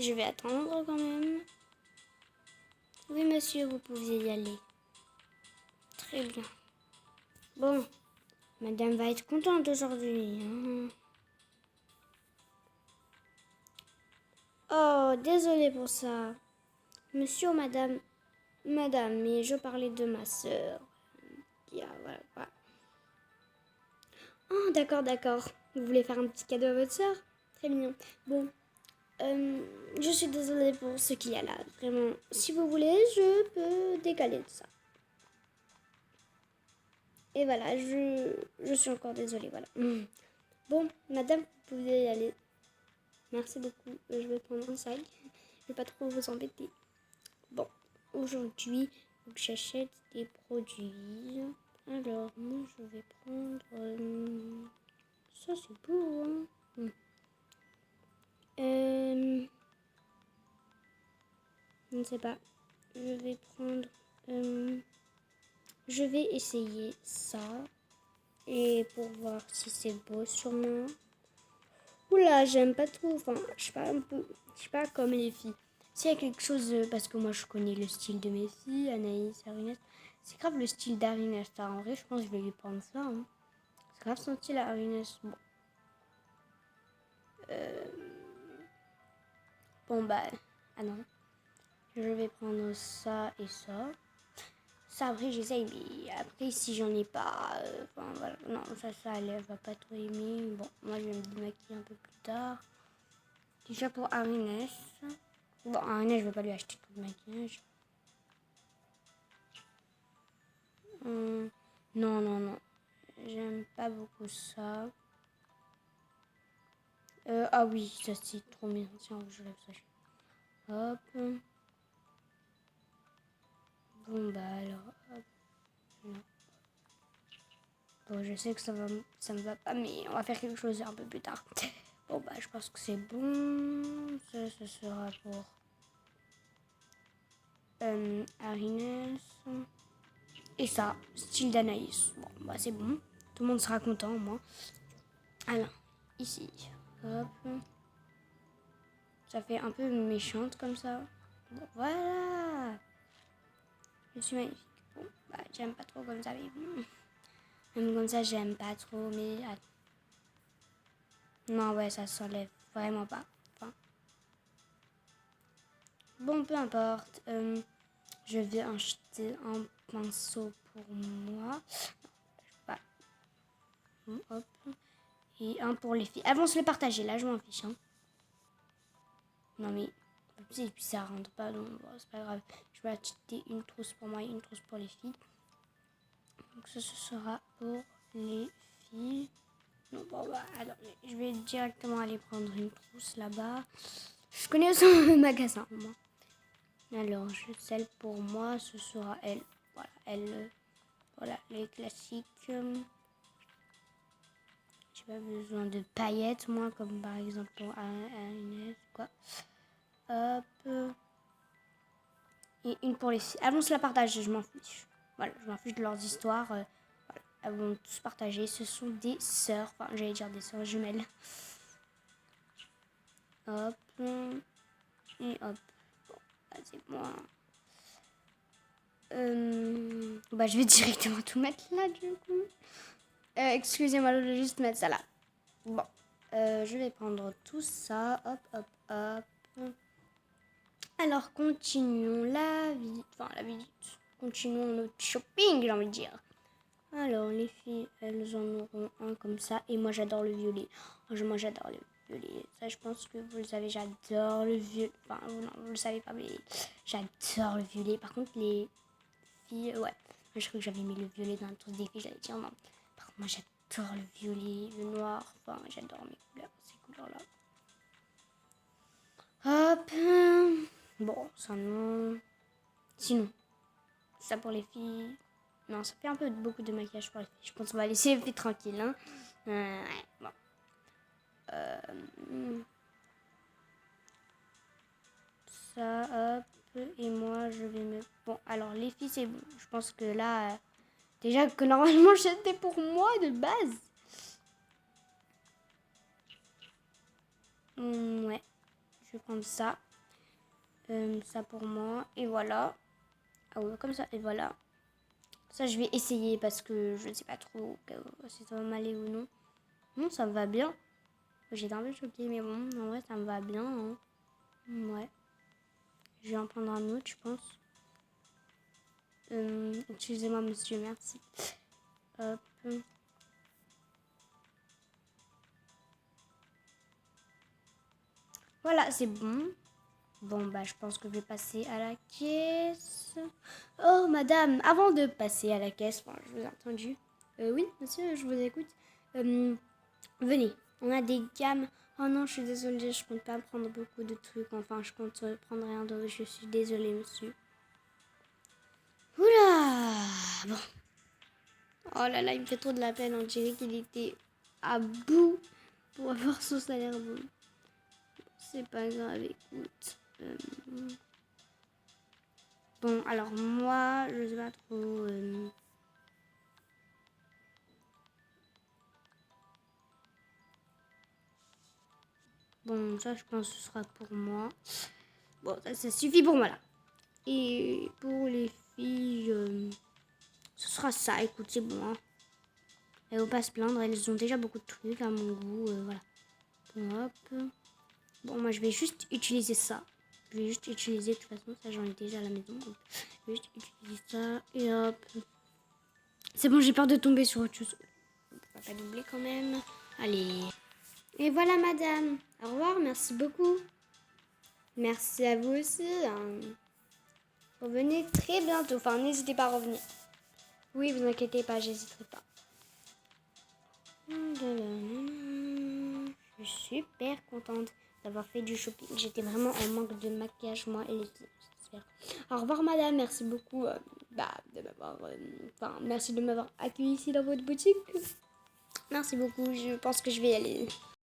Je vais attendre quand même. Oui, monsieur, vous pouvez y aller. Très bien. Bon, madame va être contente aujourd'hui. Hein. Oh, désolé pour ça. Monsieur ou madame, madame, mais je parlais de ma sœur. Voilà. Oh, d'accord. Vous voulez faire un petit cadeau à votre sœur? Très bien. Bon, je suis désolée pour ce qu'il y a là. Vraiment, si vous voulez, je peux décaler tout ça. Et voilà, je suis encore désolée, voilà. Bon, madame, vous pouvez y aller. Merci beaucoup. Je vais prendre un sac. Je vais pas trop vous embêter. Bon, aujourd'hui, j'achète des produits. Alors, moi, je vais prendre... ça, c'est beau, hein. Je ne sais pas. Je vais prendre... je vais essayer ça. Et pour voir si c'est beau sur moi. Oula, j'aime pas trop. Enfin, je sais pas, je sais pas comme les filles. S'il y a quelque chose, parce que moi je connais le style de mes filles, Anaïs, Arinès. C'est grave le style d'Arinès. En vrai, je pense que je vais lui prendre ça. Hein. C'est grave son style à Arinès. Bon. Bon bah, ah non. Je vais prendre ça et ça. Ça après j'essaye, mais après si j'en ai pas, enfin voilà, non ça elle va pas trop aimer. Bon, moi je vais me démaquiller un peu plus tard. Déjà pour Arinès. Bon, Arinès je vais pas lui acheter tout le maquillage. Non, j'aime pas beaucoup ça. Ah oui, ça c'est trop bien. Tiens, je lève ça. Hop. Bon bah alors, hop. Non. Bon, je sais que ça me va pas, mais on va faire quelque chose un peu plus tard. Bon, bah, je pense que c'est bon. Ça, ce sera pour Arinès. Et ça, style d'Anaïs. Bon, bah, c'est bon. Tout le monde sera content, moi. Alors, ici. Hop. Ça fait un peu méchante comme ça. Bon, voilà. Je suis magnifique. Bon, bah, j'aime pas trop comme ça, mais bon. Même comme ça, j'aime pas trop, mais... Non, ouais, ça s'enlève vraiment pas. Enfin... Bon, peu importe. Je vais acheter un pinceau pour moi. Bah, hop. Et un pour les filles. Elles vont se les partager, là, je m'en fiche. Hein. Non, mais... Et puis ça rentre pas, donc bon, c'est pas grave. Je vais acheter une trousse pour moi et une trousse pour les filles. Donc ça, ce sera pour les filles. Non, bon, bah, alors, je vais directement aller prendre une trousse là-bas. Je connais aussi le magasin, moi. Alors, celle pour moi, ce sera elle. Voilà, elle. Voilà, les classiques. J'ai pas besoin de paillettes, moi, comme par exemple pour Inès, quoi. Hop. Et une pour les filles. Elles vont se la partager, je m'en fiche. Voilà, je m'en fiche de leurs histoires. Voilà, elles vont tous partager. Ce sont des sœurs. Enfin, j'allais dire des sœurs jumelles. Hop. Et hop. Bon, bah, c'est moi. Bah, je vais directement tout mettre là, du coup. Excusez-moi, je vais juste mettre ça là. Bon, je vais prendre tout ça. Hop. Alors, continuons la visite. Enfin, la visite. Continuons notre shopping, j'ai envie de dire. Alors, les filles, elles en auront un comme ça. Et moi, j'adore le violet. Moi, j'adore le violet. Ça, je pense que vous le savez, j'adore le violet. Enfin, non, vous le savez pas, mais j'adore le violet. Par contre, les filles, ouais. Je crois que j'avais mis le violet dans le truc des filles. J'allais dire non. Par contre, moi, j'adore le violet, le noir. Enfin, j'adore mes couleurs, ces couleurs-là. Hop. Bon, ça non. Sinon, ça pour les filles. Non, ça fait un peu beaucoup de maquillage pour les filles. Je pense qu'on va laisser les filles tranquilles. Hein. Ouais, bon. Ça, hop. Et moi, je vais me... Bon, alors, les filles, c'est bon. Je pense que là... déjà que normalement, c'était pour moi de base. Ouais. Je vais prendre ça. Ça pour moi. Et voilà. Ah ouais, comme ça. Et voilà. Ça, je vais essayer parce que je ne sais pas trop si ça va m'aller ou non. Non, ça me va bien. J'étais un peu choquée, mais bon, en vrai, ça me va bien. Hein. Ouais. Je vais en prendre un autre, je pense. Excusez-moi, monsieur, merci. Hop. Voilà, c'est bon. Bon, bah, je pense que je vais passer à la caisse. Oh, madame, avant de passer à la caisse, enfin, je vous ai entendu. Oui, monsieur, je vous écoute. Venez, on a des gammes. Oh non, je suis désolée, je compte pas prendre beaucoup de trucs. Enfin, je compte prendre rien d'autre. Je suis désolée, monsieur. Oula! Bon. Oh là là, il me fait trop de la peine. On dirait qu'il était à bout pour avoir son salaire. Bon, c'est pas grave, écoute. Bon, alors moi, je sais pas trop. Bon, ça, je pense que ce sera pour moi. Bon, ça suffit pour moi là. Et pour les filles, ce sera ça. Écoute, c'est bon. Hein. Elles vont pas se plaindre. Elles ont déjà beaucoup de trucs à mon goût. Voilà. Bon, hop. Bon, moi, je vais juste utiliser ça. Je vais juste utiliser, de toute façon, ça, j'en ai déjà à la maison. Donc, je vais juste utiliser ça. Et hop. C'est bon, j'ai peur de tomber sur autre chose. On va pas doubler quand même. Allez. Et voilà, madame. Au revoir, merci beaucoup. Merci à vous aussi. Hein. Revenez très bientôt. Enfin, n'hésitez pas à revenir. Oui, vous inquiétez pas, j'hésiterai pas. Je suis super contente d'avoir fait du shopping. J'étais vraiment en manque de maquillage, moi et les filles. Au revoir, madame. Merci beaucoup de m'avoir. Merci de m'avoir accueilli ici dans votre boutique. Merci beaucoup. Je pense que je vais y aller.